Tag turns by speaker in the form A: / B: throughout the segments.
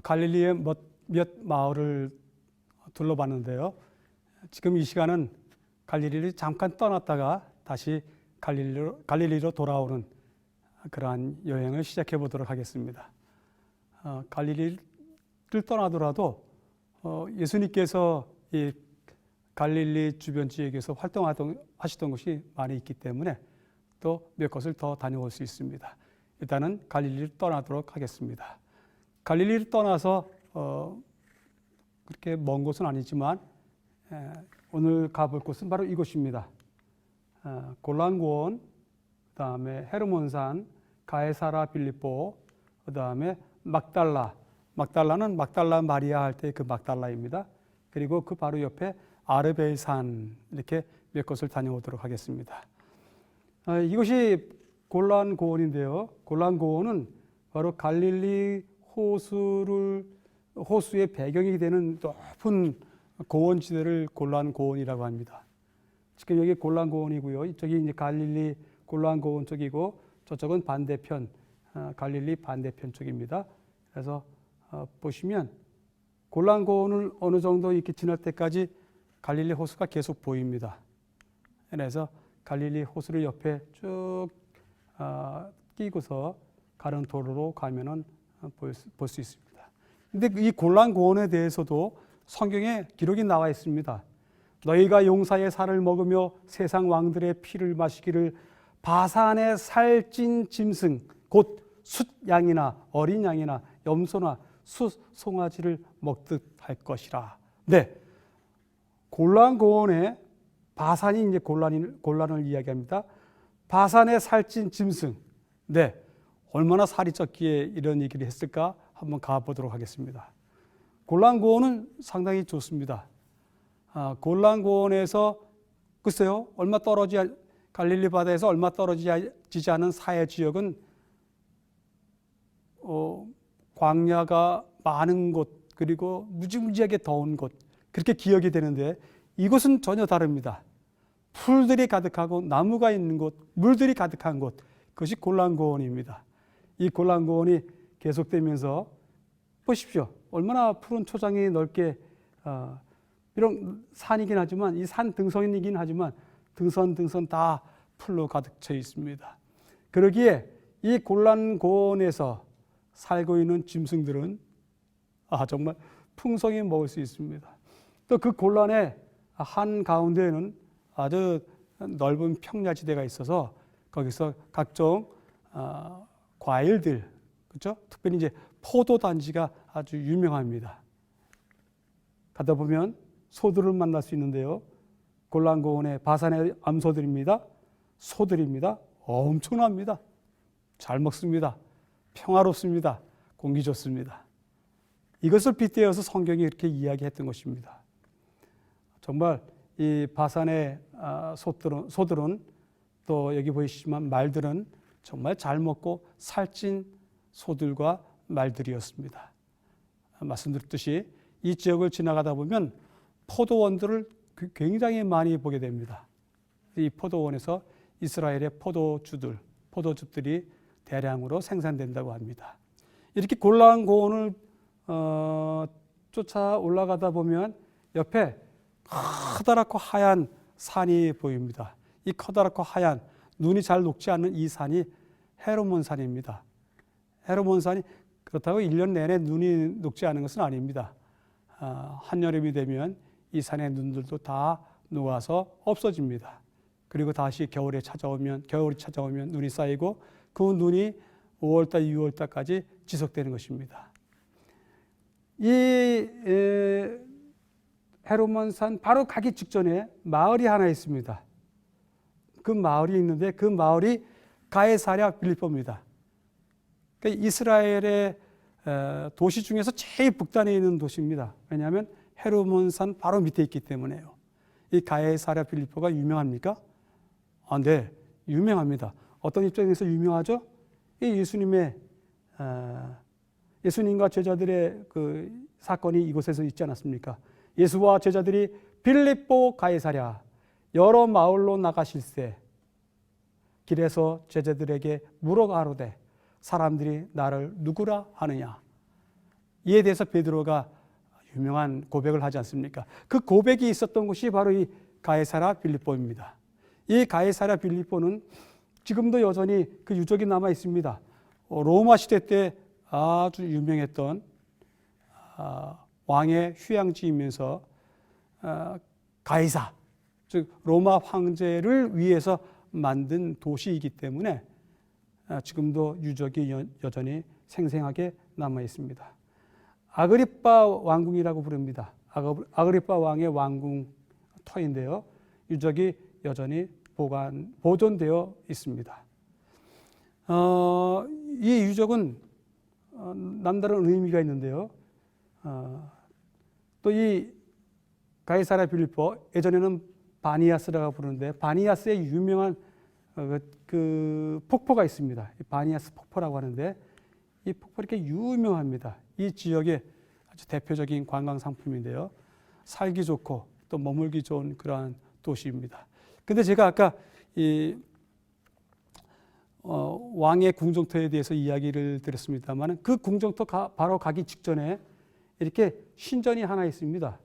A: 갈릴리의 몇 마을을 둘러봤는데요. 지금 이 시간은 갈릴리를 잠깐 떠났다가 다시 갈릴리로 돌아오는 그러한 여행을 시작해 보도록 하겠습니다. 갈릴리를 떠나더라도 예수님께서 이 갈릴리 주변 지역에서 활동하시던 곳이 많이 있기 때문에 또 몇 곳을 더 다녀올 수 있습니다. 일단은 갈릴리를 떠나도록 하겠습니다. 갈릴리를 떠나서 그렇게 먼 곳은 아니지만 오늘 가볼 곳은 바로 이곳입니다. 골란고원, 그 다음에 헤르몬산, 가에사라 빌립보, 그 다음에 막달라는 막달라 마리아 할 때 그 막달라입니다. 그리고 그 바로 옆에 아르벨산, 이렇게 몇 곳을 다녀오도록 하겠습니다. 이곳이 골란고원인데요. 골란고원은 바로 갈릴리 호수의 배경이 되는 높은 고원지대를 골란고원이라고 합니다. 지금 여기 골란고원이고요. 이쪽이 이제 갈릴리 골란고원 쪽이고 저쪽은 반대편 갈릴리 반대편 쪽입니다. 그래서 보시면 골란고원을 어느 정도 이렇게 지날 때까지 갈릴리 호수가 계속 보입니다. 그래서 갈릴리 호수를 옆에 쭉 끼고서 가는 도로로 가면은 볼 수 있습니다. 근데 이 골란고원에 대해서도 성경에 기록이 나와 있습니다. 너희가 용사의 살을 먹으며 세상 왕들의 피를 마시기를 바산의 살찐 짐승 곧 숫양이나 어린 양이나 염소나 숫송아지를 먹듯 할 것이라. 네, 골란고원에 바산이 이제 골란을 이야기합니다. 바산의 살찐 짐승. 네, 얼마나 살이 쪘기에 이런 얘기를 했을까? 한번 가보도록 하겠습니다. 골란고원은 상당히 좋습니다. 골란고원에서 글쎄요, 갈릴리 바다에서 얼마 떨어지지 않은 사해 지역은 광야가 많은 곳, 그리고 무지무지하게 더운 곳, 그렇게 기억이 되는데 이곳은 전혀 다릅니다. 풀들이 가득하고 나무가 있는 곳, 물들이 가득한 곳, 그것이 골란고원입니다. 이 골란고원이 계속되면서 보십시오. 얼마나 푸른 초장이 넓게 이런 산이긴 하지만 이 산 등성이긴 하지만 등선 다 풀로 가득 차 있습니다. 그러기에 이 골란고원에서 살고 있는 짐승들은 정말 풍성히 먹을 수 있습니다. 또 그 골란의 한 가운데에는 아주 넓은 평야지대가 있어서 거기서 각종 과일들, 그렇죠? 특별히 이제 포도 단지가 아주 유명합니다. 가다 보면 소들을 만날 수 있는데요. 골란고원의 바산의 암소들입니다. 소들입니다. 엄청납니다. 잘 먹습니다. 평화롭습니다. 공기 좋습니다. 이것을 빗대어서 성경이 이렇게 이야기했던 것입니다. 정말 이 바산의 소들은 또 여기 보이시지만 말들은 정말 잘 먹고 살찐 소들과 말들이었습니다. 말씀드렸듯이 이 지역을 지나가다 보면 포도원들을 굉장히 많이 보게 됩니다. 이 포도원에서 이스라엘의 포도즙들이 대량으로 생산된다고 합니다. 이렇게 골란고원을 쫓아 올라가다 보면 옆에 커다랗고 하얀 산이 보입니다. 이 커다랗고 하얀 눈이 잘 녹지 않는 이 산이 헤르몬산입니다. 헤르몬산이 그렇다고 1년 내내 눈이 녹지 않은 것은 아닙니다. 한여름이 되면 이 산의 눈들도 다 녹아서 없어집니다. 그리고 다시 겨울이 찾아오면 눈이 쌓이고 그 눈이 5월달, 6월달까지 지속되는 것입니다. 이 헤르몬산 바로 가기 직전에 마을이 하나 있습니다. 그 마을이 있는데 그 마을이 가에사랴 빌립보입니다. 그러니까 이스라엘의 도시 중에서 제일 북단에 있는 도시입니다. 왜냐하면 헤르몬산 바로 밑에 있기 때문에요. 이 가에사랴 빌립보가 유명합니까? 네, 유명합니다. 어떤 입장에서 유명하죠? 이 예수님과 제자들의 그 사건이 이곳에서 있지 않았습니까? 예수와 제자들이 빌립보 가에사랴 여러 마을로 나가실세 길에서 제자들에게 물어가로되 사람들이 나를 누구라 하느냐. 이에 대해서 베드로가 유명한 고백을 하지 않습니까? 그 고백이 있었던 곳이 바로 이 가이사랴 빌립보입니다. 이 가이사랴 빌립보는 지금도 여전히 그 유적이 남아 있습니다. 로마 시대 때 아주 유명했던 왕의 휴양지이면서 가이사, 즉 로마 황제를 위해서 만든 도시이기 때문에 지금도 유적이 여전히 생생하게 남아 있습니다. 아그리빠 왕궁이라고 부릅니다. 아그리빠 왕의 왕궁 터인데요. 유적이 여전히 보존되어 있습니다. 이 유적은 남다른 의미가 있는데요. 또 이 가이사랴 빌립보, 예전에는 바니아스라고 부르는데 바니아스의 유명한 그 폭포가 있습니다. 바니아스 폭포라고 하는데 이 폭포 이렇게 유명합니다. 이 지역의 아주 대표적인 관광 상품인데요. 살기 좋고 또 머물기 좋은 그러한 도시입니다. 근데 제가 아까 이 왕의 궁정터에 대해서 이야기를 드렸습니다만 그 궁정터 바로 가기 직전에 이렇게 신전이 하나 있습니다.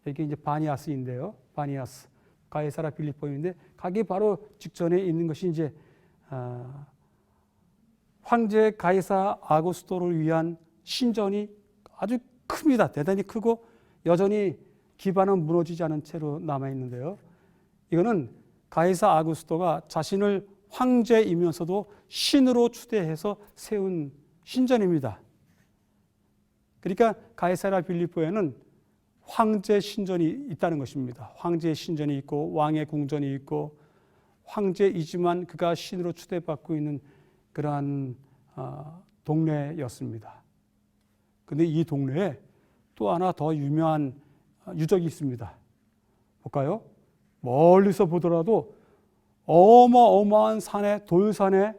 A: 이게 이제 바니아스인데요. 바니아스, 가이사랴 빌립보인데 가기 바로 직전에 있는 것이 이제 황제 가이사 아구스토를 위한 신전이 아주 큽니다. 대단히 크고 여전히 기반은 무너지지 않은 채로 남아 있는데요. 이거는 가이사 아구스토가 자신을 황제이면서도 신으로 추대해서 세운 신전입니다. 그러니까 가이사랴 빌립보에는 황제 신전이 있다는 것입니다. 황제의 신전이 있고 왕의 궁전이 있고 황제이지만 그가 신으로 추대받고 있는 그러한 동네였습니다. 그런데 이 동네에 또 하나 더 유명한 유적이 있습니다. 볼까요? 멀리서 보더라도 어마어마한 산에 돌산에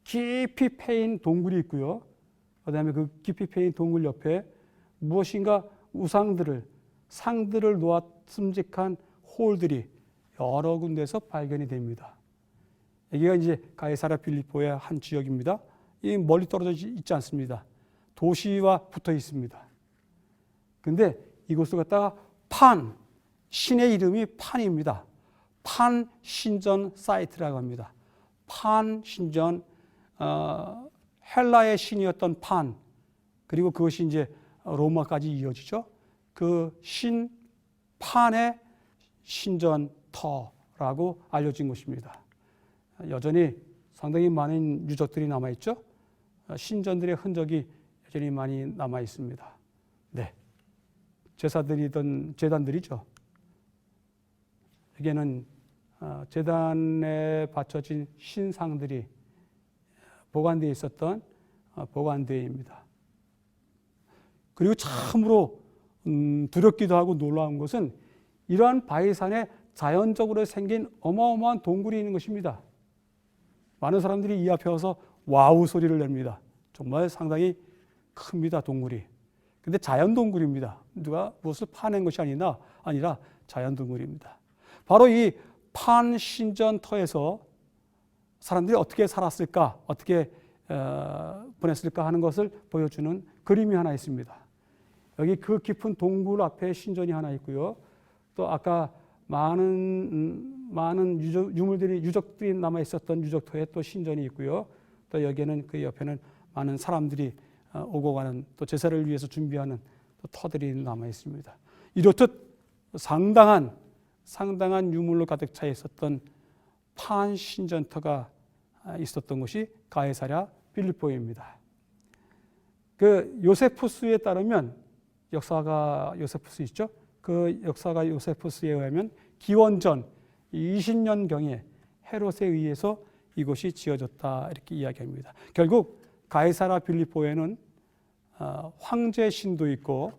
A: 깊이 패인 동굴이 있고요. 그다음에 그 깊이 패인 동굴 옆에 무엇인가 상들을 놓았음직한 홀들이 여러 군데서 발견이 됩니다. 여기가 이제 가이사랴 빌립보의 한 지역입니다. 이 멀리 떨어져 있지 않습니다. 도시와 붙어 있습니다. 근데 이곳을 갖다가 신의 이름이 판입니다. 판 신전 사이트라고 합니다. 판 신전, 헬라의 신이었던 판, 그리고 그것이 이제 로마까지 이어지죠. 그 판의 신전터라고 알려진 것입니다. 여전히 상당히 많은 유적들이 남아있죠. 신전들의 흔적이 여전히 많이 남아 있습니다. 네, 제사드리던 제단들이죠. 여기에는 제단에 바쳐진 신상들이 보관되어 있었던 보관대입니다. 그리고 참으로 두렵기도 하고 놀라운 것은 이러한 바위산에 자연적으로 생긴 어마어마한 동굴이 있는 것입니다. 많은 사람들이 이 앞에 와서 와우 소리를 냅니다. 정말 상당히 큽니다, 동굴이. 근데 자연 동굴입니다. 누가 무엇을 파낸 것이 아니라 자연 동굴입니다. 바로 이 판 신전터에서 사람들이 어떻게 살았을까, 어떻게 보냈을까 하는 것을 보여주는 그림이 하나 있습니다. 여기 그 깊은 동굴 앞에 신전이 하나 있고요. 또 아까 많은 유적들이 남아 있었던 유적터에 또 신전이 있고요. 또 여기에는 그 옆에는 많은 사람들이 오고 가는 또 제사를 위해서 준비하는 또 터들이 남아 있습니다. 이렇듯 상당한 유물로 가득 차 있었던 판 신전터가 있었던 곳이 가이사랴 빌립보입니다. 그 요세푸스에 따르면 역사가 요세푸스 있죠? 그 역사가 요세푸스에 의하면 기원전 20년경에 헤롯에 의해서 이곳이 지어졌다 이렇게 이야기합니다. 결국 가이사랴 빌립보에는 황제 신도 있고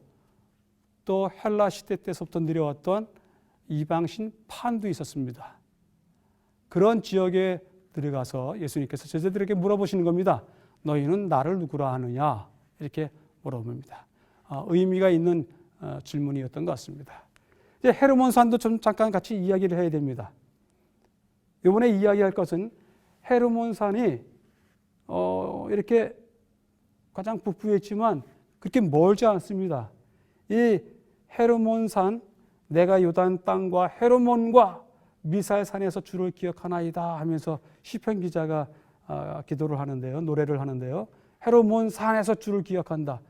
A: 또 헬라 시대 때부터 내려왔던 이방신 판도 있었습니다. 그런 지역에 들어가서 예수님께서 제자들에게 물어보시는 겁니다. 너희는 나를 누구라 하느냐? 이렇게 물어봅니다. 의미가 있는 질문이었던 것 같습니다. 이제 헤르몬산도 좀 잠깐 같이 이야기를 해야 됩니다. 이번에 이야기할 것은 헤르몬산이 이렇게 가장 북부에 있지만 그렇게 멀지 않습니다. 이 헤르몬산, 내가 요단 땅과 헤르몬과 미사의 산에서 주를 기억하나이다 하면서 시편 기자가 기도를 하는데요, 노래를 하는데요. 헤르몬 산에서 주를 기억한다.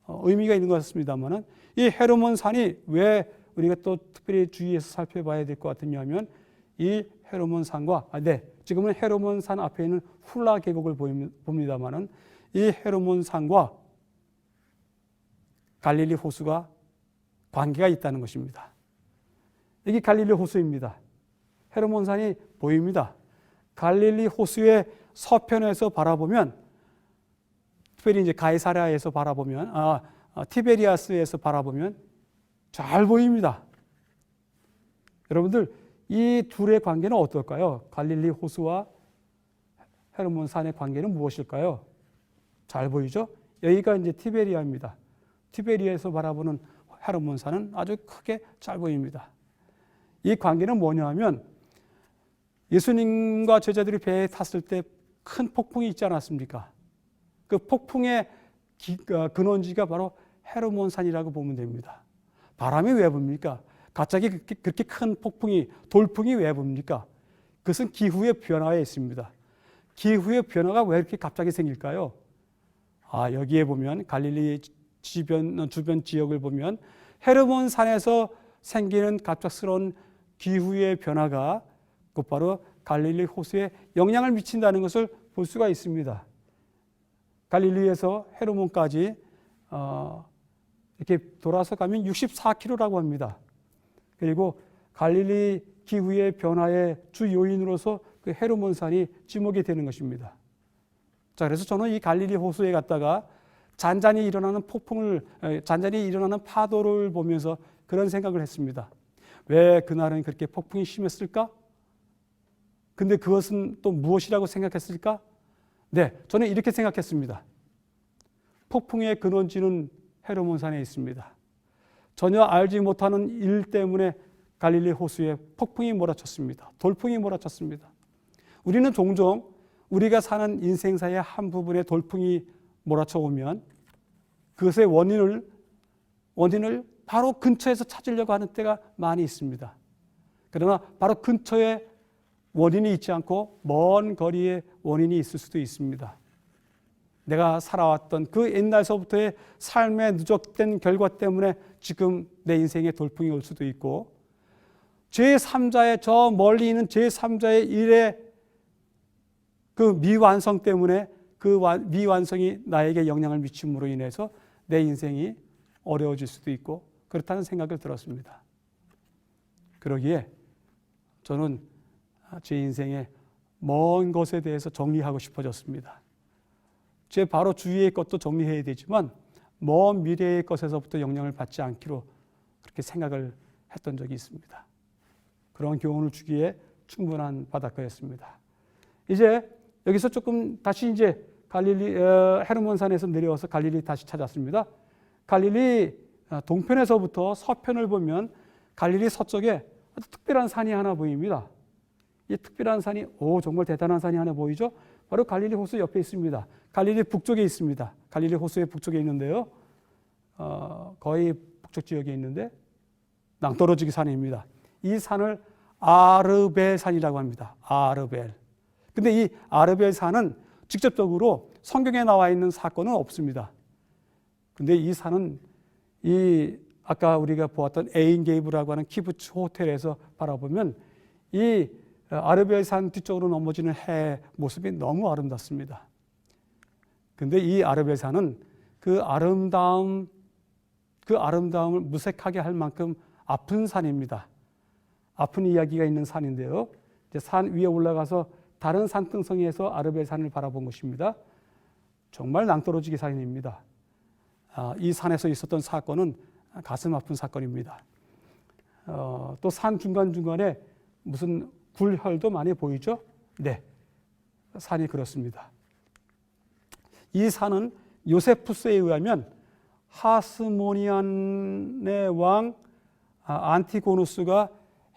A: 의미가 있는 것 같습니다만은 이 헤르몬 산이 왜 우리가 또 특별히 주의해서 살펴봐야 될 것 같으냐면 이 헤르몬 산과 지금은 헤르몬 산 앞에 있는 훌라 계곡을 봅니다만은 이 헤르몬 산과 갈릴리 호수가 관계가 있다는 것입니다. 여기 갈릴리 호수입니다. 헤르몬 산이 보입니다. 갈릴리 호수의 서편에서 바라보면, 특별히 이제 가이사랴에서 바라보면, 티베리아스에서 바라보면 잘 보입니다. 여러분들, 이 둘의 관계는 어떨까요? 갈릴리 호수와 헤르몬 산의 관계는 무엇일까요? 잘 보이죠? 여기가 이제 티베리아입니다. 티베리아에서 바라보는 헤르몬 산은 아주 크게 잘 보입니다. 이 관계는 뭐냐 하면 예수님과 제자들이 배에 탔을 때 큰 폭풍이 있지 않았습니까? 그 폭풍의 근원지가 바로 헤르몬 산이라고 보면 됩니다. 바람이 왜 붑니까? 갑자기 그렇게 큰 폭풍이, 돌풍이 왜 붑니까? 그것은 기후의 변화에 있습니다. 기후의 변화가 왜 이렇게 갑자기 생길까요? 여기에 보면 갈릴리 주변 지역을 보면 헤르몬 산에서 생기는 갑작스러운 기후의 변화가 곧바로 갈릴리 호수에 영향을 미친다는 것을 볼 수가 있습니다. 갈릴리에서 헤르몬까지 이렇게 돌아서 가면 64km라고 합니다. 그리고 갈릴리 기후의 변화의 주 요인으로서 그 헤르몬산이 지목이 되는 것입니다. 자, 그래서 저는 이 갈릴리 호수에 갔다가 잔잔히 일어나는 잔잔히 일어나는 파도를 보면서 그런 생각을 했습니다. 왜 그날은 그렇게 폭풍이 심했을까? 근데 그것은 또 무엇이라고 생각했을까? 저는 이렇게 생각했습니다. 폭풍의 근원지는 헤르몬산에 있습니다. 전혀 알지 못하는 일 때문에 갈릴리 호수에 폭풍이 몰아쳤습니다. 돌풍이 몰아쳤습니다. 우리는 종종 우리가 사는 인생사의 한 부분에 돌풍이 몰아쳐 오면 그것의 원인을 바로 근처에서 찾으려고 하는 때가 많이 있습니다. 그러나 바로 근처에 원인이 있지 않고 먼 거리에 원인이 있을 수도 있습니다. 내가 살아왔던 그 옛날서부터의 삶의 누적된 결과 때문에 지금 내 인생에 돌풍이 올 수도 있고, 제3자의 저 멀리 있는 제3자의 일의 그 미완성 때문에 그 미완성이 나에게 영향을 미침으로 인해서 내 인생이 어려워질 수도 있고 그렇다는 생각을 들었습니다. 그러기에 저는 제 인생의 먼 것에 대해서 정리하고 싶어졌습니다. 제 바로 주위의 것도 정리해야 되지만 먼 미래의 것에서부터 영향을 받지 않기로 그렇게 생각을 했던 적이 있습니다. 그런 교훈을 주기에 충분한 바닷가였습니다. 이제 여기서 조금 다시 이제 갈릴리 헤르몬산에서 내려와서 갈릴리 다시 찾았습니다. 갈릴리 동편에서부터 서편을 보면 갈릴리 서쪽에 아주 특별한 산이 하나 보입니다. 이 특별한 산이 정말 대단한 산이 하나 보이죠? 바로 갈릴리 호수 옆에 있습니다. 갈릴리 북쪽에 있습니다. 갈릴리 호수의 북쪽에 있는데요. 거의 북쪽 지역에 있는데 낭떠러지기 산입니다. 이 산을 아르벨 산이라고 합니다. 아르벨. 근데 이 아르벨 산은 직접적으로 성경에 나와 있는 사건은 없습니다. 근데 이 산은 아까 우리가 보았던 에인 게이브라고 하는 키부츠 호텔에서 바라보면 이 아르벨 산 뒤쪽으로 넘어지는 해 모습이 너무 아름답습니다. 근데 이 아르벨 산은 그 아름다움을 무색하게 할 만큼 아픈 산입니다. 아픈 이야기가 있는 산인데요. 이제 산 위에 올라가서 다른 산등성이에서 아르벨 산을 바라본 것입니다. 정말 낭떠러지기 산입니다. 이 산에서 있었던 사건은 가슴 아픈 사건입니다. 또 산 중간중간에 무슨 굴혈도 많이 보이죠? 네, 산이 그렇습니다. 이 산은 요세푸스에 의하면 하스모니안의 왕 안티고누스가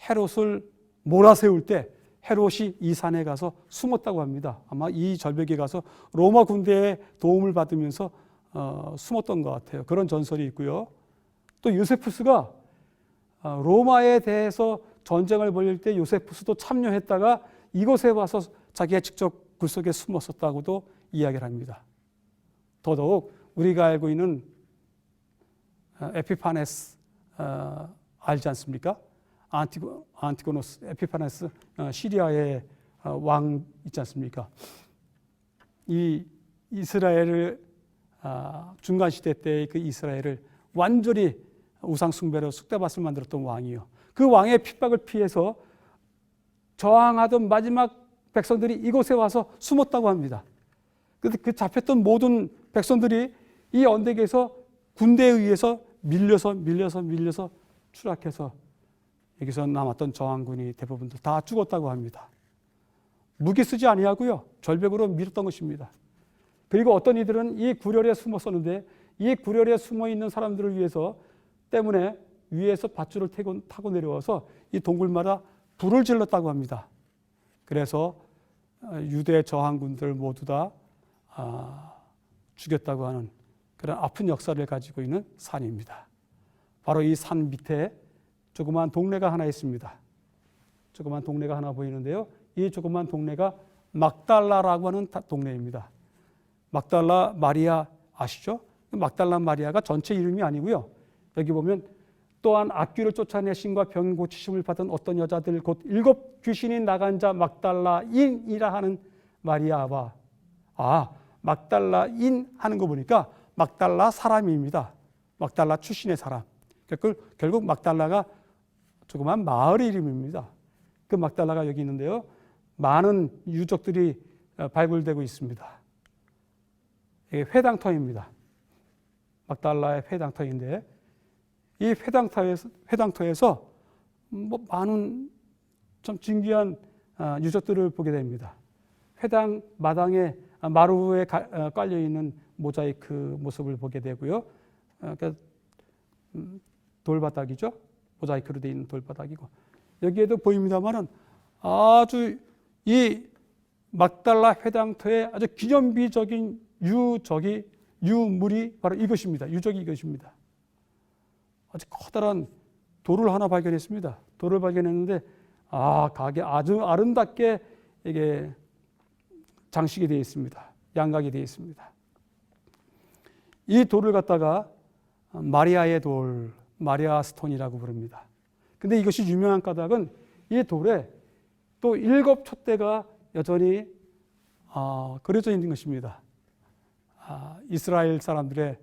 A: 헤롯을 몰아세울 때 헤롯이 이 산에 가서 숨었다고 합니다. 아마 이 절벽에 가서 로마 군대의 도움을 받으면서 숨었던 것 같아요. 그런 전설이 있고요. 또 요세푸스가 로마에 대해서 전쟁을 벌일 때 요세푸스도 참여했다가 이곳에 와서 자기가 직접 굴 속에 숨었었다고도 이야기를 합니다. 더더욱 우리가 알고 있는 에피파네스 알지 않습니까? 안티고노스 에피파네스 시리아의 왕 있지 않습니까? 이 이스라엘을 중간 시대 때의 그 이스라엘을 완전히 우상 숭배로 쑥대밭을 만들었던 왕이요. 그 왕의 핍박을 피해서 저항하던 마지막 백성들이 이곳에 와서 숨었다고 합니다. 그런데 그 잡혔던 모든 백성들이 이 언덕에서 군대에 의해서 밀려서 추락해서 여기서 남았던 저항군이 대부분 다 죽었다고 합니다. 무기 쓰지 아니하고요, 절벽으로 밀었던 것입니다. 그리고 어떤 이들은 이 구렬에 숨었었는데 이 구렬에 숨어 있는 사람들을 위해서 때문에 위에서 밧줄을 타고 내려와서 이 동굴마다 불을 질렀다고 합니다. 그래서 유대 저항군들 모두 다 죽였다고 하는 그런 아픈 역사를 가지고 있는 산입니다. 바로 이 산 밑에 조그만 동네가 하나 있습니다. 조그만 동네가 하나 보이는데요. 이 조그만 동네가 막달라라고 하는 동네입니다. 막달라 마리아 아시죠? 막달라 마리아가 전체 이름이 아니고요. 여기 보면 또한 악귀를 쫓아내심과 병 고치심을 받은 어떤 여자들 곧 7 귀신이 나간 자 막달라인이라 하는 마리아와 막달라인 하는 거 보니까 막달라 사람입니다. 막달라 출신의 사람. 결국 막달라가 조그만 마을의 이름입니다. 그 막달라가 여기 있는데요. 많은 유적들이 발굴되고 있습니다. 이게 회당터입니다. 막달라의 회당터인데 이 회당터에서 많은 좀 진귀한 유적들을 보게 됩니다. 회당 마당에 마루에 깔려 있는 모자이크 모습을 보게 되고요. 그러니까 돌바닥이죠. 모자이크로 되어 있는 돌바닥이고 여기에도 보입니다만은 아주 이 막달라 회당터의 아주 기념비적인 유물이 바로 이것입니다. 유적이 이것입니다. 아주 커다란 돌을 하나 발견했습니다. 돌을 발견했는데 가게 아주 아름답게 이게 장식이 되어 있습니다. 양각이 되어 있습니다. 이 돌을 갖다가 마리아의 돌, 마리아 스톤이라고 부릅니다. 근데 이것이 유명한 까닭은 이 돌에 또 7 촛대가 여전히 그려져 있는 것입니다. 이스라엘 사람들의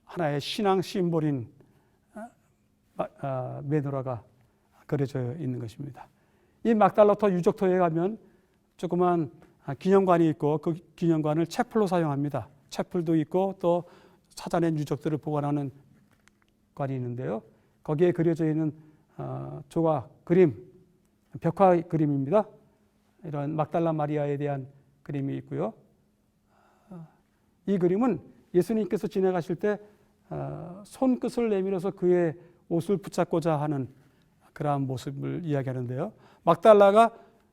A: 하나의 신앙 심볼인 메노라가 그려져 있는 것입니다. 이 막달라터 유적터에 가면 조그만 기념관이 있고 그 기념관을 채플로 사용합니다. 채플도 있고 또 찾아낸 유적들을 보관하는 관이 있는데요. 거기에 그려져 있는 조각 그림, 벽화 그림입니다. 이런 막달라 마리아에 대한 그림이 있고요. 이 그림은 예수님께서 지나가실 때 손끝을 내밀어서 그의 옷을 붙잡고자 하는 그러한 모습을 이야기하는데요. 막달라가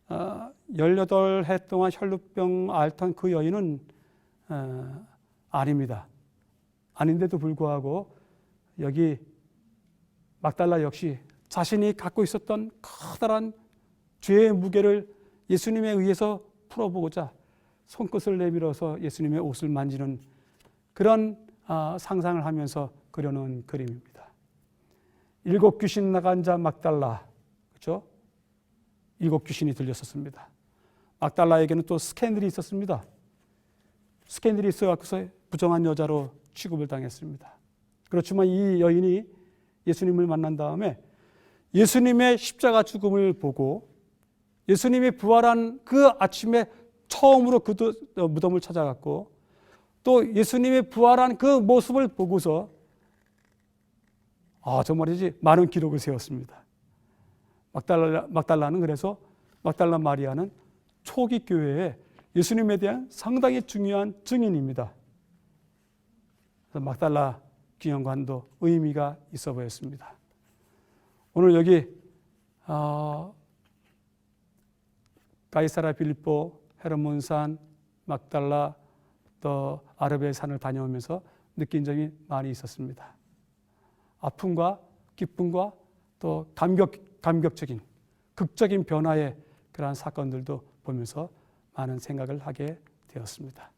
A: 18해 동안 혈루병 앓던 그 여인은 아닙니다. 아닌데도 불구하고 여기 막달라 역시 자신이 갖고 있었던 커다란 죄의 무게를 예수님에 의해서 풀어보고자 손끝을 내밀어서 예수님의 옷을 만지는 그런 상상을 하면서 그려놓은 그림입니다. 7 귀신 나간 자 막달라, 그렇죠? 7 귀신이 들렸었습니다. 막달라에게는 또 스캔들이 있었습니다. 스캔들이 있어서 부정한 여자로 취급을 당했습니다. 그렇지만 이 여인이 예수님을 만난 다음에 예수님의 십자가 죽음을 보고 예수님이 부활한 그 아침에 처음으로 그 무덤을 찾아갔고 또 예수님이 부활한 그 모습을 보고서 정말이지 많은 기록을 세웠습니다. 막달라는 그래서 막달라 마리아는 초기 교회에 예수님에 대한 상당히 중요한 증인입니다. 그래서 막달라 기념관도 의미가 있어 보였습니다. 오늘 여기 가이사라 빌립보, 헤르몬산, 막달라 또 아르베 산을 다녀오면서 느낀 점이 많이 있었습니다. 아픔과 기쁨과 또 감격적인 극적인 변화의 그러한 사건들도 보면서 많은 생각을 하게 되었습니다.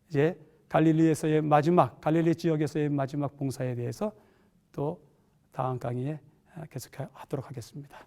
A: 이제 갈릴리 지역에서의 마지막 봉사에 대해서 또 다음 강의에 계속하도록 하겠습니다.